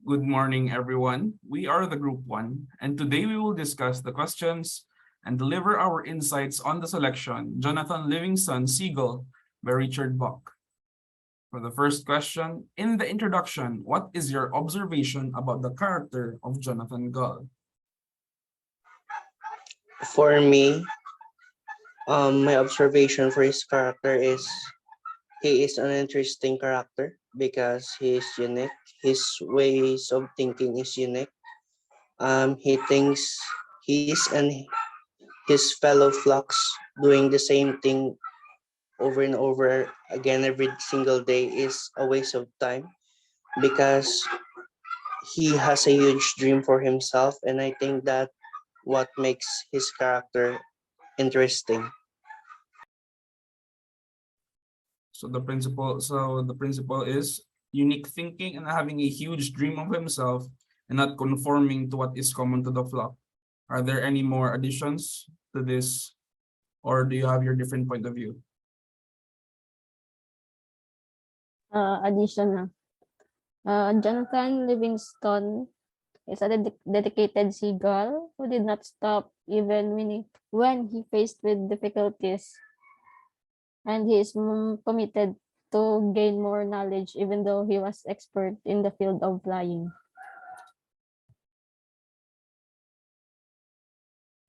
Good morning, everyone. We are the Group 1, and today we will discuss the questions and deliver our insights on the selection, Jonathan Livingston Seagull by Richard Buck. For the first question, in the introduction, what is your observation about the character of Jonathan Gull? For me, my observation for his character is he is an interesting character because he is unique. His ways of thinking is unique. He thinks he's and his fellow flocks doing the same thing over and over again every single day is a waste of time because he has a huge dream for himself, and I think that what makes his character interesting. So the principle is unique thinking and having a huge dream of himself and not conforming to what is common to the flock. Are there any more additions to this, or do you have your different point of view? Addition na. Jonathan Livingston is a dedicated seagull who did not stop even when he faced with difficulties, and he is committed to gain more knowledge even though he was expert in the field of flying.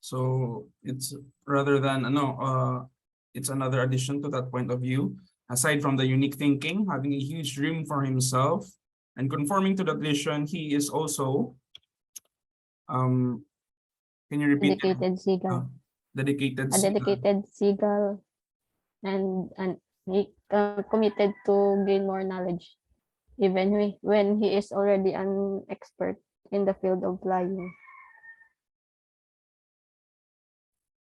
So it's rather than it's another addition to that point of view. Aside from the unique thinking, having a huge dream for himself, and conforming to the vision, he is also can you repeat? Dedicated seagull. Dedicated A dedicated seagull, and he committed to gain more knowledge even when he is already an expert in the field of flying.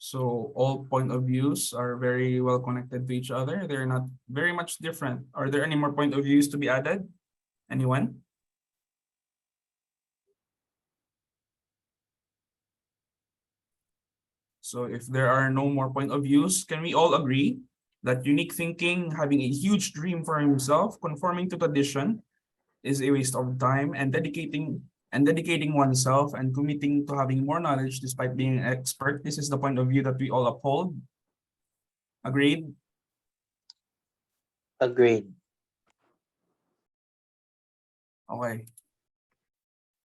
So all point of views are very well connected to each other. They're not very much different. Are there any more point of views to be added? Anyone? So if there are no more point of views, can we all agree that unique thinking, having a huge dream for himself, conforming to tradition, is a waste of time, and dedicating oneself and committing to having more knowledge despite being an expert? This is the point of view that we all uphold. Agreed? Agreed. Okay.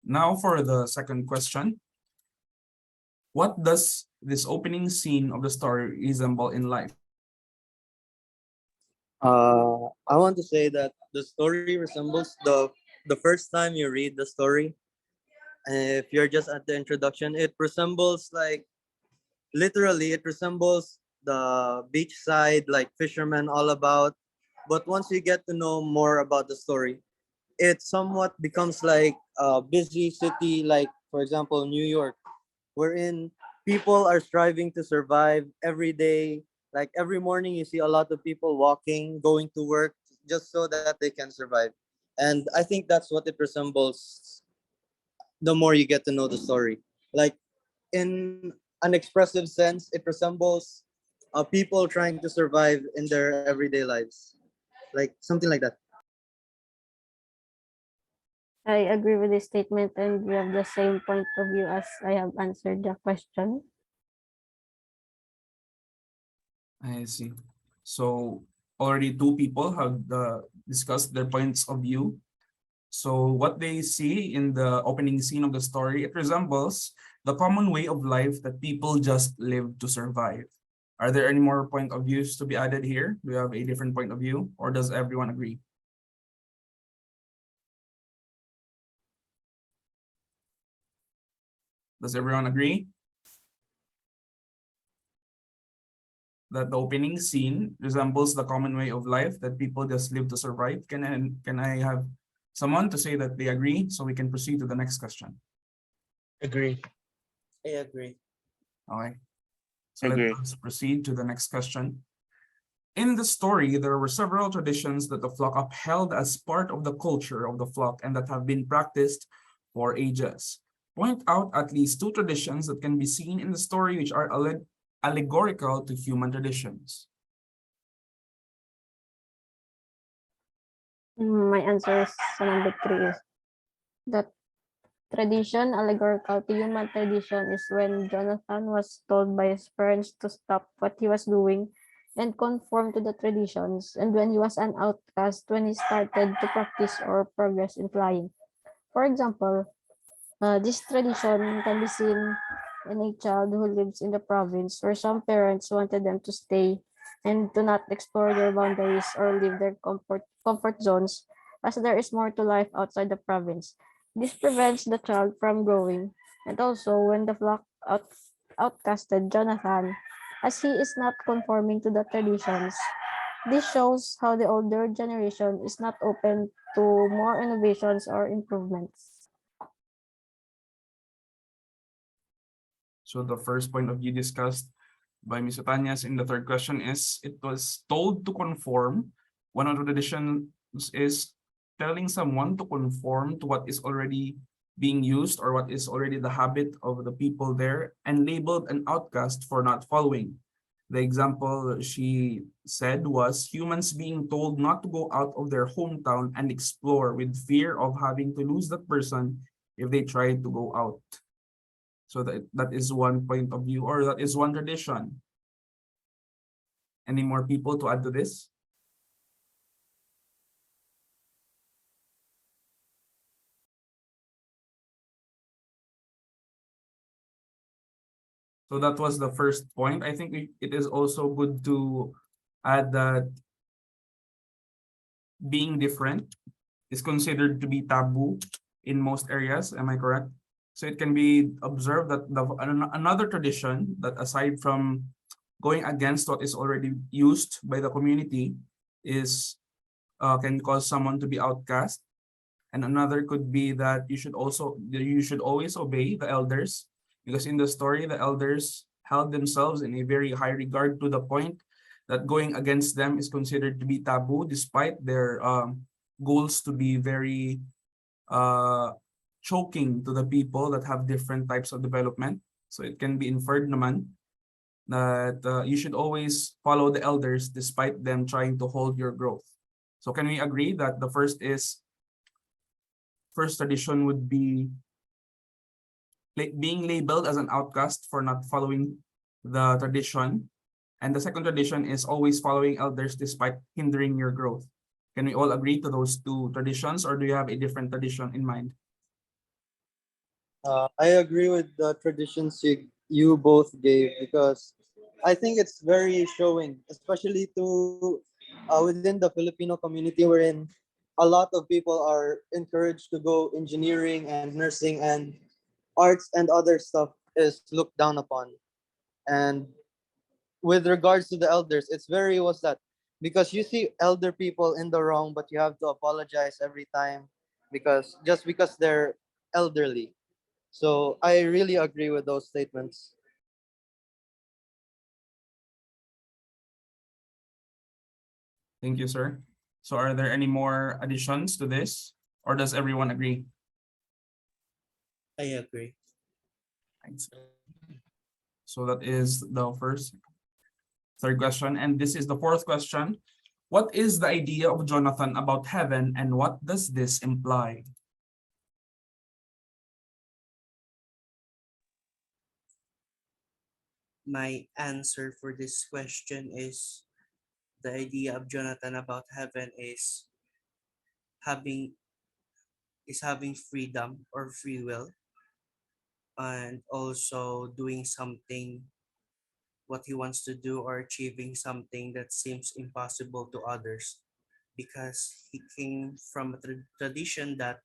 Now for the second question. What does this opening scene of the story resemble in life? I want to say that the story resembles the first time you read the story. If you're just at the introduction, it resembles like literally it resembles the beachside, like fishermen all about. But once you get to know more about the story, it somewhat becomes like a busy city, like for example New York, wherein people are striving to survive every day. Like every morning, you see a lot of people walking, going to work just so that they can survive. And I think that's what it resembles the more you get to know the story. Like in an expressive sense, it resembles people trying to survive in their everyday lives. Like something like that. I agree with this statement, and we have the same point of view as I have answered the question. I see. So already two people have discussed their points of view. So what they see in the opening scene of the story, it resembles the common way of life that people just live to survive. Are there any more point of views to be added here? Do you have a different point of view, or does everyone agree? Does everyone agree that the opening scene resembles the common way of life that people just live to survive? Can I have someone to say that they agree so we can proceed to the next question? Agree. I agree. Okay. So Agree. let's proceed to the next question. In the story, there were several traditions that the flock upheld as part of the culture of the flock and that have been practiced for ages. Point out at least two traditions that can be seen in the story which are allegorical to human traditions. My answer is number 3 is That tradition, allegorical to human tradition, is when Jonathan was told by his parents to stop what he was doing and conform to the traditions, and when he was an outcast when he started to practice or progress in flying. For example, this tradition can be seen in a child who lives in the province where some parents wanted them to stay and to not explore their boundaries or leave their comfort zones, as there is more to life outside the province. This prevents the child from growing. And also, when the flock outcasted Jonathan, as he is not conforming to the traditions, this shows how the older generation is not open to more innovations or improvements. So the first point of view discussed by Ms. Otanias in the third question is it was told to conform. One of the traditions is telling someone to conform to what is already being used or what is already the habit of the people there and labeled an outcast for not following. The example she said was humans being told not to go out of their hometown and explore with fear of having to lose that person if they try to go out. So that is one point of view, or that is one tradition. Any more people to add to this? So that was the first point. I think it is also good to add that being different is considered to be taboo in most areas. Am I correct? So it can be observed that another tradition that aside from going against what is already used by the community is can cause someone to be outcast. And another could be that you should always obey the elders, because in the story the elders held themselves in a very high regard to the point that going against them is considered to be taboo, despite their goals to be very uh, choking to the people that have different types of development. So it can be inferred naman that you should always follow the elders despite them trying to hold your growth. So can we agree that the first tradition would be being labeled as an outcast for not following the tradition, and the second tradition is always following elders despite hindering your growth? Can we all agree to those two traditions, or do you have a different tradition in mind? I agree with the traditions you both gave because I think it's very showing, especially to within the Filipino community, wherein a lot of people are encouraged to go engineering and nursing, and arts and other stuff is looked down upon. And with regards to the elders, it's very what's that? Because you see elder people in the wrong, but you have to apologize every time because just because they're elderly. So I really agree with those statements. Thank you, sir. So are there any more additions to this, or does everyone agree? I agree. Thanks. So that is the third question, and this is the fourth question. What is the idea of Jonathan about heaven, and what does this imply? My answer for this question is the idea of Jonathan about heaven having having freedom or free will, and also doing something what he wants to do or achieving something that seems impossible to others, because he came from a tradition that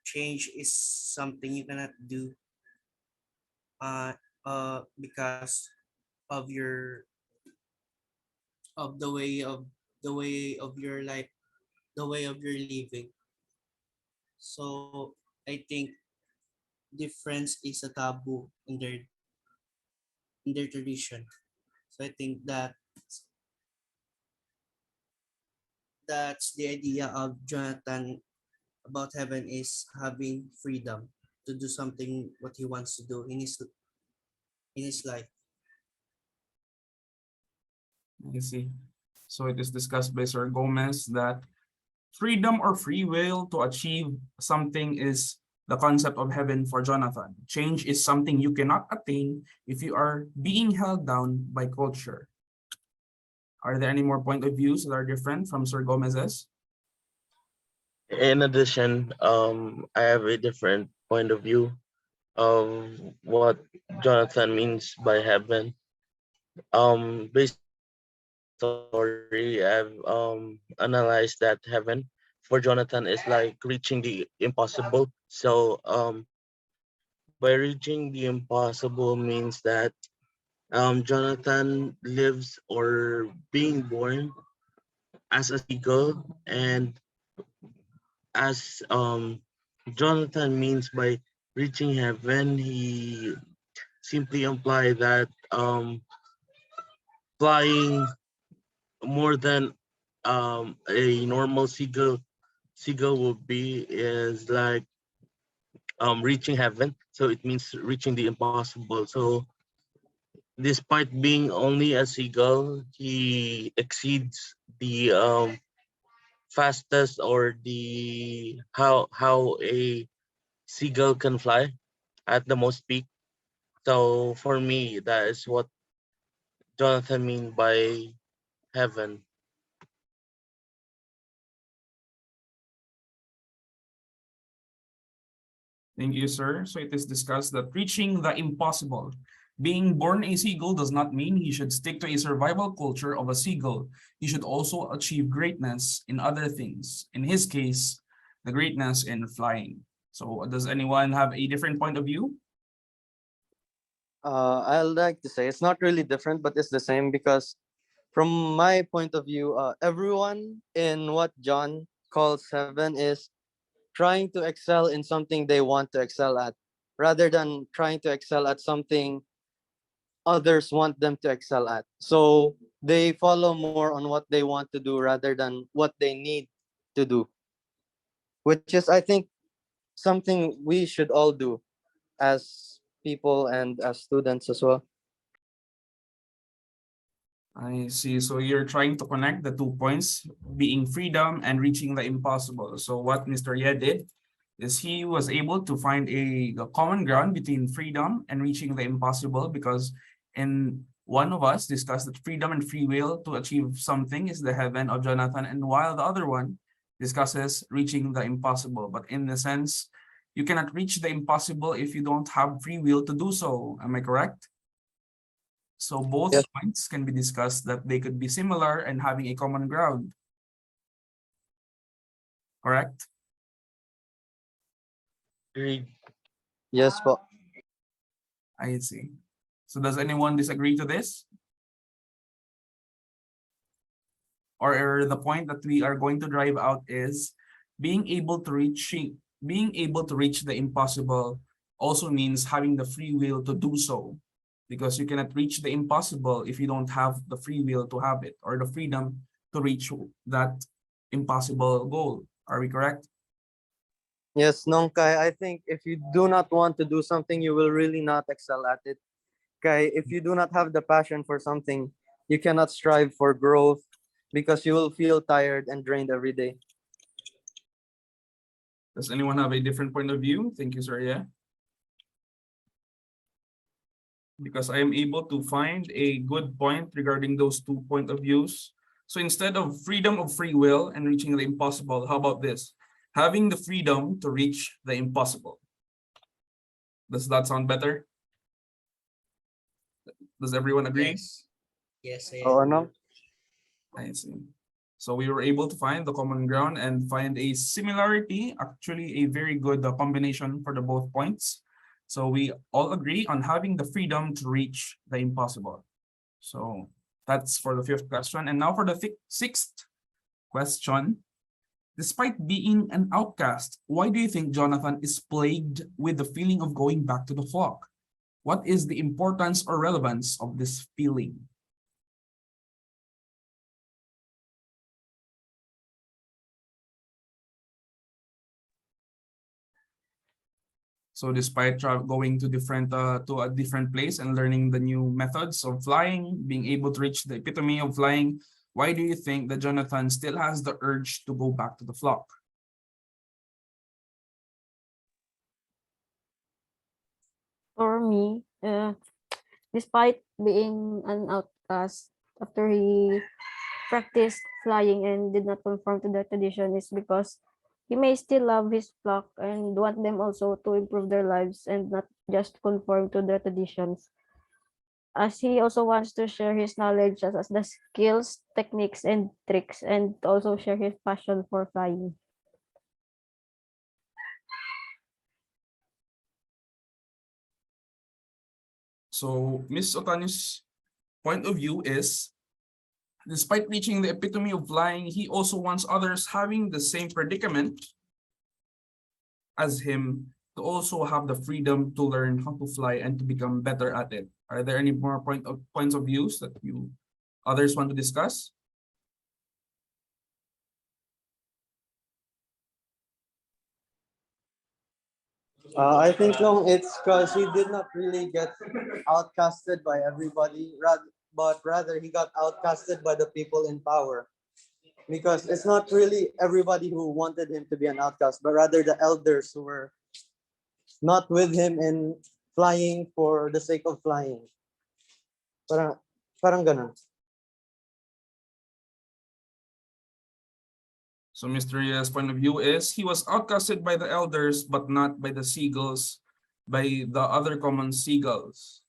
change is something you cannot do uh because of your of the way of your life, the way of your living. So I think difference is a taboo in their tradition. So I think that that's the idea of Jonathan about heaven, is having freedom to do something what he wants to do in his life. I see. So it is discussed by Sir Gomez that freedom or free will to achieve something is the concept of heaven for Jonathan. Change is something you cannot attain if you are being held down by culture. Are there any more point of views that are different from Sir Gomez's? In addition, I have a different point of view of what Jonathan means by heaven. Based on the story, I've analyzed that heaven for Jonathan is like reaching the impossible. So, by reaching the impossible means that Jonathan lives or being born as a seagull, and as Jonathan means by reaching heaven, he simply imply that flying more than a normal seagull would be is like reaching heaven. So it means reaching the impossible. So despite being only a seagull, he exceeds the fastest or the how a seagull can fly at the most peak. So for me, that is what Jonathan mean by heaven. Thank you, sir. So it is discussed that reaching the impossible. Being born a seagull does not mean he should stick to a survival culture of a seagull. He should also achieve greatness in other things. In his case, the greatness in flying. So does anyone have a different point of view? I like to say it's not really different, but it's the same because from my point of view, everyone in what John calls heaven is trying to excel in something they want to excel at, rather than trying to excel at something others want them to excel at. So they follow more on what they want to do rather than what they need to do, which is, I think, something we should all do as people and as students as well. I see. So you're trying to connect the 2 points, being freedom and reaching the impossible. So what Mr. Ye did is he was able to find a common ground between freedom and reaching the impossible, because in one of us discussed that freedom and free will to achieve something is the heaven of Jonathan, and while the other one discusses reaching the impossible. But in the sense, you cannot reach the impossible if you don't have free will to do so. Am I correct? So both Yes. points can be discussed that they could be similar and having a common ground. Correct? Agreed. Yes, po. I see. So does anyone disagree to this? Or the point that we are going to drive out is being able to reach the impossible also means having the free will to do so, because you cannot reach the impossible if you don't have the free will to have it, or the freedom to reach that impossible goal. Are we correct? Yes, Nongkai, I think if you do not want to do something, you will really not excel at it. Kai, if you do not have the passion for something, you cannot strive for growth because you will feel tired and drained every day. Does anyone have a different point of view? Thank you, sir. Yeah. Because I am able to find a good point regarding those 2 point of views. So instead of freedom of free will and reaching the impossible, how about this? Having the freedom to reach the impossible. Does that sound better? Does everyone agree? Yes. Yes, I Oh, agree. no? I see. So we were able to find the common ground and find a similarity, actually a very good combination for the both points. So we all agree on having the freedom to reach the impossible. So that's for the 5th question. And now for the 6th question. Despite being an outcast, why do you think Jonathan is plagued with the feeling of going back to the flock? What is the importance or relevance of this feeling? So despite going to a different place and learning the new methods of flying, being able to reach the epitome of flying, Why do you think that Jonathan still has the urge to go back to the flock? For me, despite being an outcast, after he practiced flying and did not conform to the tradition, is because he may still love his flock and want them also to improve their lives and not just conform to the traditions. As he also wants to share his knowledge as the skills, techniques, and tricks, and also share his passion for flying. So Ms. Otane's point of view is, despite reaching the epitome of flying, he also wants others having the same predicament as him to also have the freedom to learn how to fly and to become better at it. Are there any more points of views that you others want to discuss? I think it's because he did not really get outcasted by everybody, but rather he got outcasted by the people in power. Because it's not really everybody who wanted him to be an outcast, but rather the elders who were not with him in flying for the sake of flying. Parang, parang ganun. So Mr. Ria's point of view is he was outcasted by the elders, but not by the seagulls, by the other common seagulls.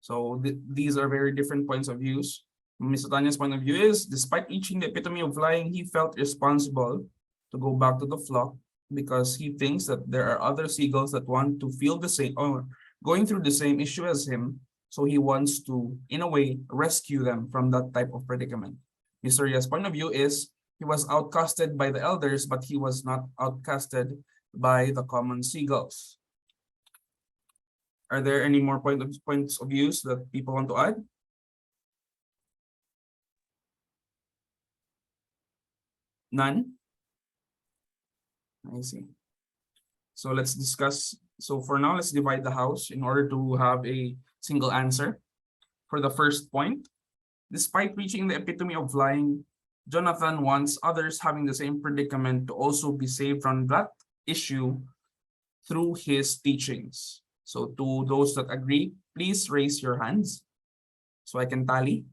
So these are very different points of views. Ms. Tanya's point of view is, despite reaching the epitome of flying, he felt responsible to go back to the flock because he thinks that there are other seagulls that want to feel the same or going through the same issue as him. So he wants to, in a way, rescue them from that type of predicament. Mr. Ria's point of view is he was outcasted by the elders, but he was not outcasted by the common seagulls. Are there any more points of views that people want to add? None? I see. So let's discuss. So for now, let's divide the house in order to have a single answer. For the first point, despite reaching the epitome of flying, Jonathan wants others having the same predicament to also be saved from that issue through his teachings. So to those that agree, please raise your hands so I can tally.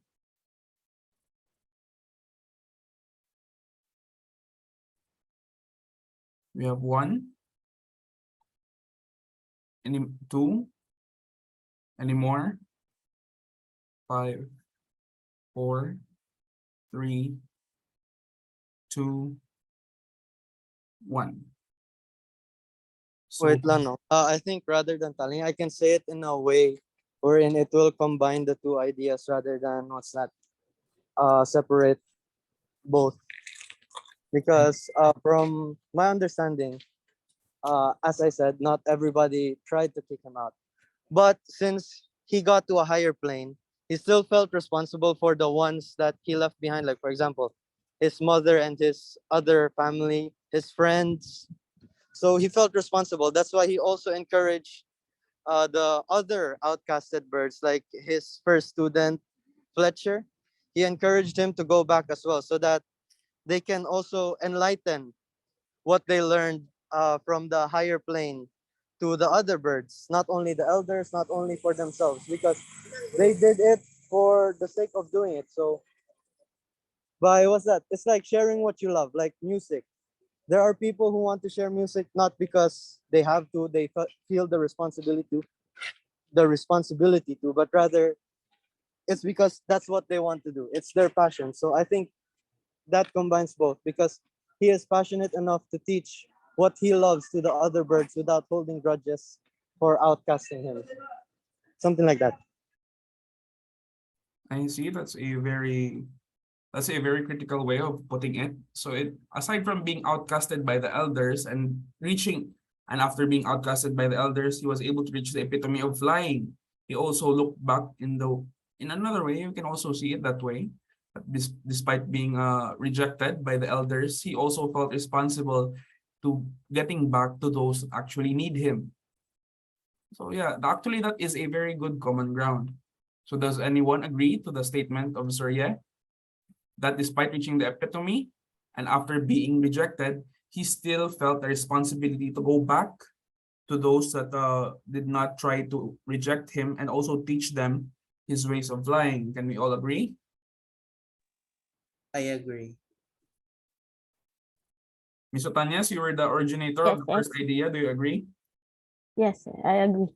We have 1. Any 2? Any more? 5, 4, 3, 2, 1. So, Wait lang, no? I think rather than telling, I can say it in a way wherein it will combine the two ideas rather than what's that, separate both. Because from my understanding, as I said, not everybody tried to kick him out. But since he got to a higher plane, he still felt responsible for the ones that he left behind. Like, for example, his mother and his other family, his friends. So he felt responsible. That's why he also encouraged the other outcasted birds, like his first student, Fletcher. He encouraged him to go back as well so that they can also enlighten what they learned from the higher plane to the other birds, not only the elders, not only for themselves, because they did it for the sake of doing it. So, by what's that? It's like sharing what you love, like music. There are people who want to share music not because they have to, they feel the responsibility to, but rather it's because that's what they want to do. It's their passion. So I think that combines both because he is passionate enough to teach what he loves to the other birds without holding grudges for outcasting him. Something like that. I see that's a very critical way of putting it. So it, aside from being outcasted by the elders and after being outcasted by the elders, he was able to reach the epitome of flying. He also looked back in another way. You can also see it that way. That despite being rejected by the elders, he also felt responsible to getting back to those that actually need him. So yeah, actually that is a very good common ground. So does anyone agree to the statement of Sir Ye? That despite reaching the epitome and after being rejected, he still felt the responsibility to go back to those that did not try to reject him and also teach them his ways of flying. Can we all agree? I agree. Ms. Otanias, you were the originator Yes, of the first yes. idea. Do you agree? Yes, I agree.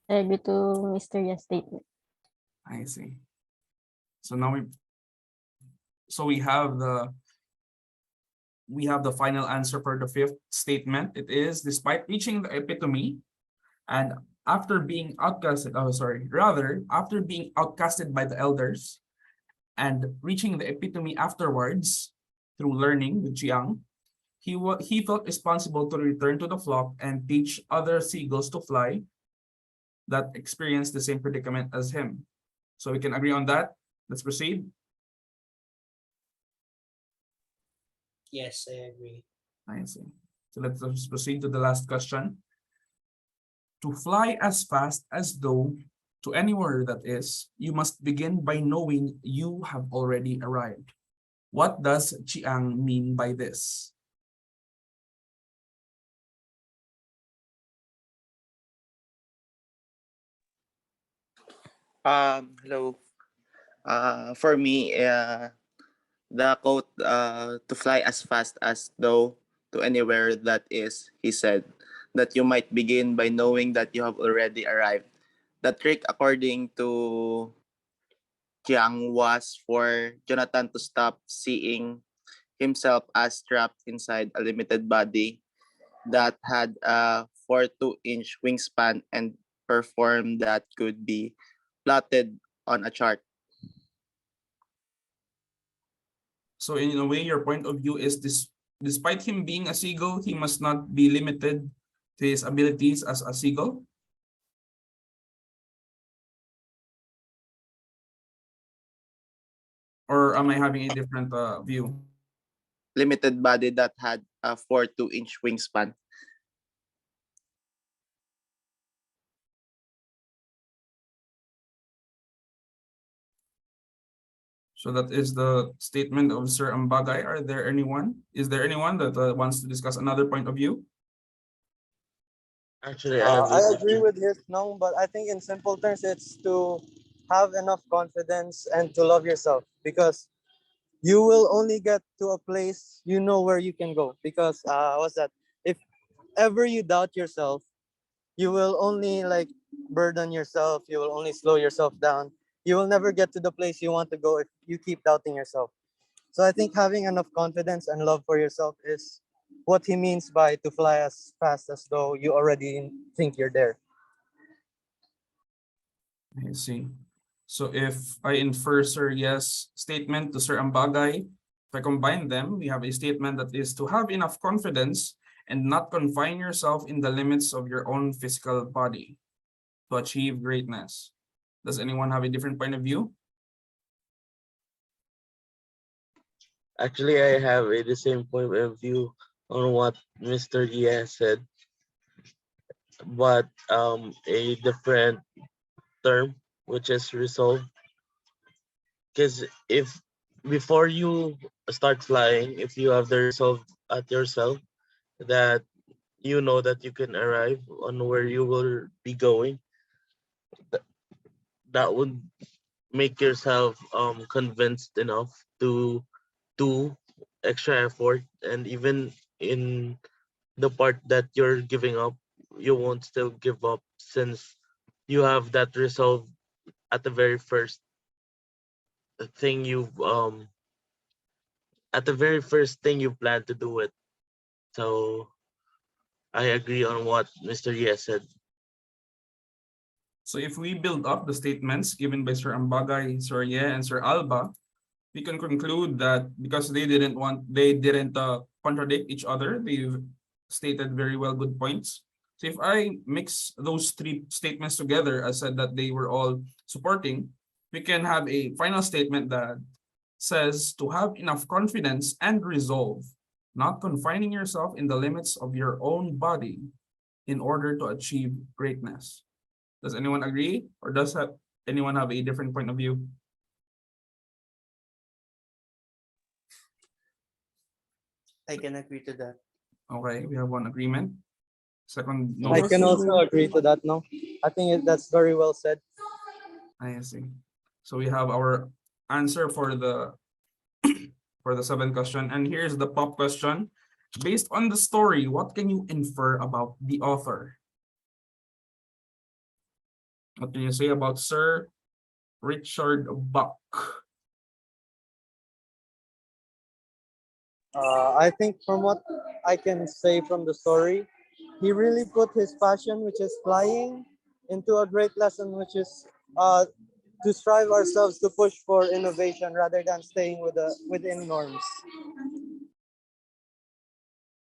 I agree to Mr. Yes statement. I see. So now we have the final answer for the fifth statement. It is despite reaching the epitome and after being outcasted, after being outcasted by the elders and reaching the epitome afterwards through learning with Chiang, he felt responsible to return to the flock and teach other seagulls to fly that experienced the same predicament as him. So we can agree on that. Let's proceed. Yes, I agree. I see. So let's just proceed to the last question. To fly as fast as though to anywhere that is, you must begin by knowing you have already arrived. What does Chiang mean by this? Hello. For me, the quote, to fly as fast as though to anywhere that is, he said, that you might begin by knowing that you have already arrived. The trick, according to Jiang, was for Jonathan to stop seeing himself as trapped inside a limited body that had a 4-2-inch wingspan and perform that could be plotted on a chart. So in a way, your point of view is this: despite him being a seagull, he must not be limited to his abilities as a seagull. Or am I having a different view? Limited body that had a 4-2-inch wingspan. So that is the statement of Sir Ambagay. Is there anyone that wants to discuss another point of view? Actually, I agree I with agree you. with his no, but I think in simple terms, it's to have enough confidence and to love yourself because you will only get to a place you know where you can go. Because what's that? If ever you doubt yourself, you will only like burden yourself. You will only slow yourself down. You will never get to the place you want to go if you keep doubting yourself. So I think having enough confidence and love for yourself is what he means by to fly as fast as though you already think you're there. I see. So if I infer Sir Yes statement to Sir Ambagay, if I combine them, we have a statement that is to have enough confidence and not confine yourself in the limits of your own physical body to achieve greatness. Does anyone have a different point of view? Actually, I have the same point of view on what Mr. Ye said, but a different term, which is resolve. Because if before you start flying, if you have the resolve at yourself that you know that you can arrive on where you will be going, that would make yourself convinced enough to do extra effort, and even in the part that you're giving up, you won't still give up since you have that resolve at the very first thing you plan to do it. So I agree on what Mr. Yes said. So if we build up the statements given by Sir Ambagay, Sir Ye, and Sir Alba, we can conclude that because they didn't contradict each other. They've stated very well good points. So if I mix those three statements together, I said that they were all supporting, we can have a final statement that says to have enough confidence and resolve, not confining yourself in the limits of your own body in order to achieve greatness. Does anyone agree? Or anyone have a different point of view? I can agree to that. Okay, we have one agreement. Second, no. I Yes, can also agree. agree to that. No, I think that's very well said. I see. So we have our answer for the for the seventh question. And here's the pop question. Based on the story, what can you infer about the author? What can you say about Sir Richard Buck? I think from what I can say from the story, he really put his passion, which is flying, into a great lesson, which is to strive ourselves to push for innovation rather than staying within norms.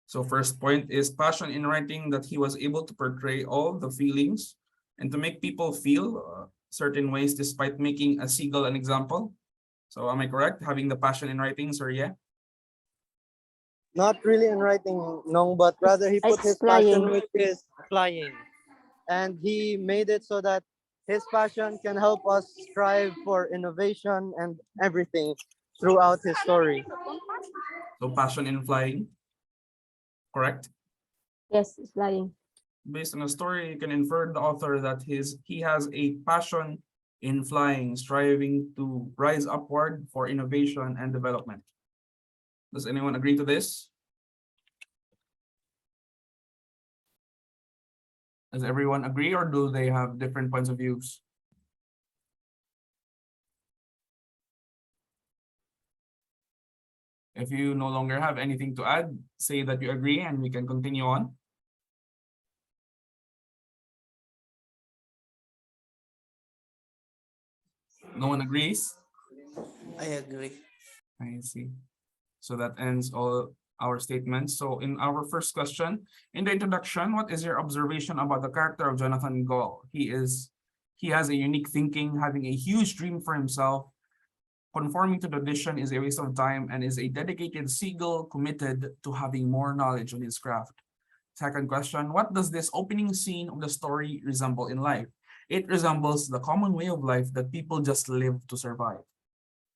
So first point is passion in writing, that he was able to portray all the feelings and to make people feel certain ways despite making a seagull an example. So am I correct? Having the passion in writing, sir, yeah? Not really in writing, no, but rather he put It's his passion, flying. which is flying. And he made it so that his passion can help us strive for innovation and everything throughout his story. So passion in flying, correct? Yes, it's flying. Based on the story, you can infer the author that he has a passion in flying, striving to rise upward for innovation and development. Does anyone agree to this? Does everyone agree, or do they have different points of views? If you no longer have anything to add, say that you agree and we can continue on. No one agrees? I agree. I see. So that ends all our statements. So in our first question, in the introduction, what is your observation about the character of Jonathan Gall? He has a unique thinking, having a huge dream for himself. Conforming to tradition is a waste of time and is a dedicated seagull committed to having more knowledge on his craft. Second question, what does this opening scene of the story resemble in life? It resembles the common way of life that people just live to survive.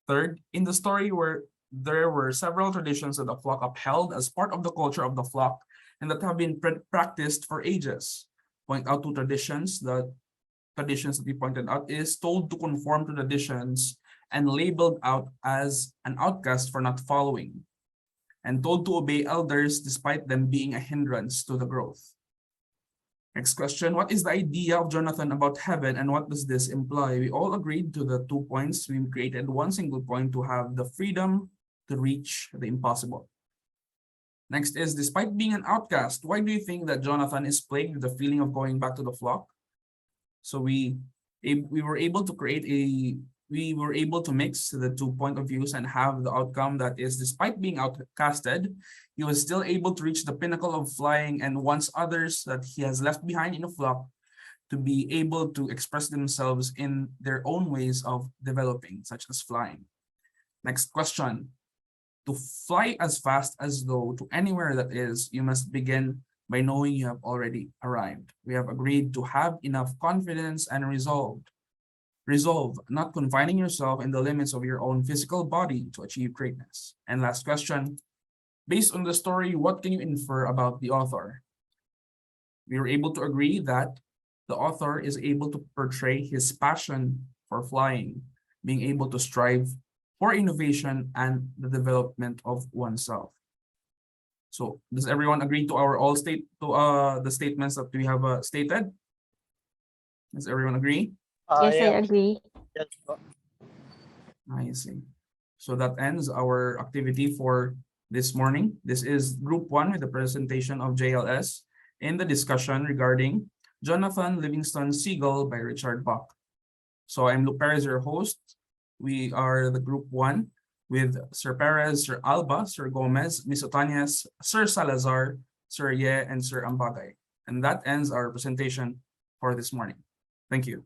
Third, in the story there were several traditions that the flock upheld as part of the culture of the flock and that have been practiced for ages. Point out two traditions. The traditions that we pointed out is told to conform to traditions and labeled out as an outcast for not following, and told to obey elders despite them being a hindrance to the growth. Next question, what is the idea of Jonathan about heaven and what does this imply? We all agreed to the 2 points. We created one single point to have the freedom to reach the impossible. Next is, despite being an outcast, why do you think that Jonathan is plagued with the feeling of going back to the flock? So we were able to mix the 2 point of views and have the outcome that is, despite being outcasted, he was still able to reach the pinnacle of flying and wants others that he has left behind in the flock to be able to express themselves in their own ways of developing, such as flying. Next question. To fly as fast as though to anywhere that is, you must begin by knowing you have already arrived. We have agreed to have enough confidence and resolve, not confining yourself in the limits of your own physical body to achieve greatness. And last question, based on the story, what can you infer about the author? We were able to agree that the author is able to portray his passion for flying, being able to strive for innovation and the development of oneself. So does everyone agree to the statements that we have stated? Does everyone agree? Yes, I Yeah. agree. Yes. I see. So that ends our activity for this morning. This is group 1 with the presentation of JLS in the discussion regarding Jonathan Livingston Seagull by Richard Buck. So I'm PEREZ, your host. We are the group 1 with Sir PEREZ, Sir ALBA, Sir Gomez, Ms. OTANES, Sir Salazar, Sir Ye, and Sir AMBAGAY. And that ends our presentation for this morning. Thank you.